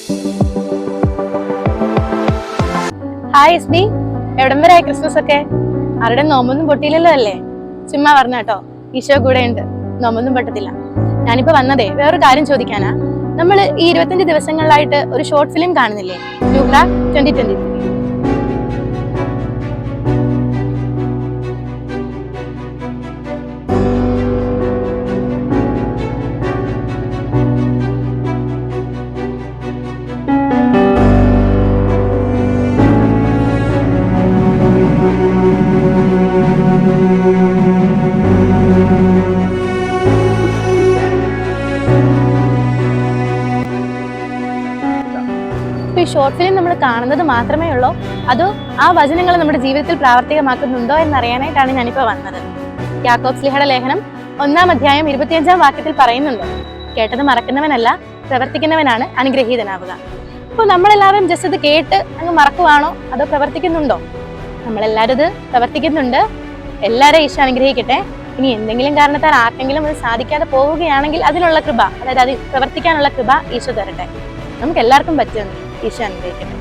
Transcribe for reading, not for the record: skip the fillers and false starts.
Hi S B, എവിടം വരെ Christmas ഒക്കെ? ആരുടെ നോമ്പൊന്നും പൊട്ടിയില്ലല്ലോ അല്ലേ? ചുമ്മാ പറഞ്ഞ കേട്ടോ, ഈശോ കൂടെ ഉണ്ട്, നോമ്പൊന്നും പൊട്ടത്തില്ല. ഞാനിപ്പോ വന്നതേ വേറൊരു കാര്യം ചോദിക്കാനാ. നമ്മൾ ഈ 25 ദിവസങ്ങളിലായിട്ട് ഒരു ഷോർട്ട് ഫിലിം കാണുന്നില്ലേ, ന്യൂക്ല 2023? ഈ ഷോർട്ട് ഫിലിം നമ്മൾ കാണുന്നത് മാത്രമേ ഉള്ളൂ, അതോ ആ വചനങ്ങൾ നമ്മുടെ ജീവിതത്തിൽ പ്രാവർത്തികമാക്കുന്നുണ്ടോ എന്നറിയാനായിട്ടാണ് ഞാനിപ്പോൾ വന്നത്. യാക്കോബ് ശ്ലീഹയുടെ ലേഖനം 1-ാം അധ്യായം 25-ാം വാക്യത്തിൽ പറയുന്നുണ്ട്, കേട്ടത് മറക്കുന്നവനല്ല, പ്രവർത്തിക്കുന്നവനാണ് അനുഗ്രഹീതനാവുക. അപ്പോൾ നമ്മളെല്ലാവരും ജസ്റ്റ് ഇത് കേട്ട് അങ്ങ് മറക്കുവാണോ, അതോ പ്രവർത്തിക്കുന്നുണ്ടോ? നമ്മളെല്ലാവരും ഇത് പ്രവർത്തിക്കുന്നുണ്ട്. എല്ലാവരെയും ഈശോ അനുഗ്രഹിക്കട്ടെ. ഇനി എന്തെങ്കിലും കാരണത്താൽ ആർക്കെങ്കിലും അത് സാധിക്കാതെ പോവുകയാണെങ്കിൽ അതിനുള്ള കൃപ, അതായത് അത് പ്രവർത്തിക്കാനുള്ള കൃപ ഈശോ തരട്ടെ. നമുക്ക് എല്ലാവർക്കും പറ്റുമെന്ന് ഈശോ അനുഗ്രഹിക്കട്ടെ.